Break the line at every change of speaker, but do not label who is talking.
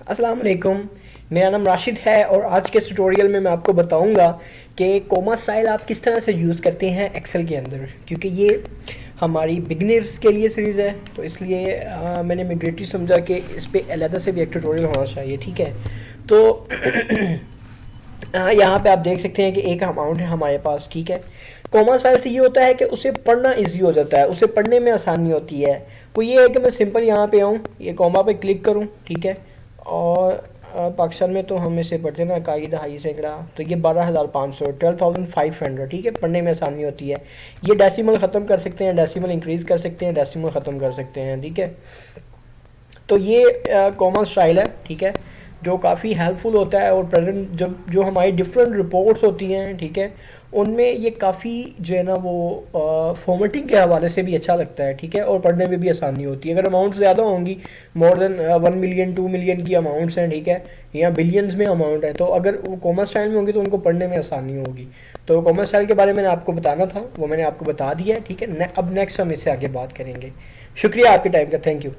السلام علیکم، میرا نام راشد ہے اور آج کے ٹیوٹوریل میں آپ کو بتاؤں گا کہ کوما اسٹائل آپ کس طرح سے یوز کرتے ہیں ایکسل کے اندر، کیونکہ یہ ہماری بگنرز کے لیے سیریز ہے تو اس لیے میں نے میگریٹری سمجھا کہ اس پہ علیحدہ سے بھی ایک ٹیوٹوریل ہونا چاہیے. ٹھیک ہے، تو یہاں پہ آپ دیکھ سکتے ہیں کہ ایک اماؤنٹ ہے ہمارے پاس. ٹھیک ہے، کوما اسٹائل سے یہ ہوتا ہے کہ اسے پڑھنا ایزی ہو جاتا ہے، اسے پڑھنے میں آسانی ہوتی ہے. وہ یہ ہے کہ میں سمپل یہاں پہ آؤں، یہ کوما پہ کلک کروں. ٹھیک ہے، اور پاکستان میں تو ہم اسے پڑھتے ہیں نا قاعدہ ہائی سینکڑا، تو یہ 12,500 12,500. ٹھیک ہے، پڑھنے میں آسانی ہوتی ہے. یہ ڈیسیمل ختم کر سکتے ہیں، ڈیسیمل انکریز کر سکتے ہیں، ڈیسیمل ختم کر سکتے ہیں. ٹھیک ہے، تو یہ کامن اسٹائل ہے. ٹھیک ہے، جو کافی ہیلپ فل ہوتا ہے، اور پریزنٹ جو ہماری ڈفرینٹ رپورٹس ہوتی ہیں، ٹھیک ہے، ان میں یہ کافی جو ہے نا وہ فارمیٹنگ کے حوالے سے بھی اچھا لگتا ہے. ٹھیک ہے، اور پڑھنے میں بھی آسانی ہوتی ہے. اگر اماؤنٹ زیادہ ہوں گی، مور دین 1 ملین 2 ملین کی اماؤنٹس ہیں، ٹھیک ہے، یا بلینز میں اماؤنٹ ہے، تو اگر وہ کوما اسٹائل میں ہوں گی تو ان کو پڑھنے میں آسانی ہوگی. تو کوما اسٹائل کے بارے میں نے آپ کو بتانا تھا، وہ میں نے آپ کو بتا دیا ہے. ٹھیک ہے، اب نیکسٹ ہم اس سے آگے بات کریں گے. شکریہ آپ کے ٹائم کا، تھینک یو.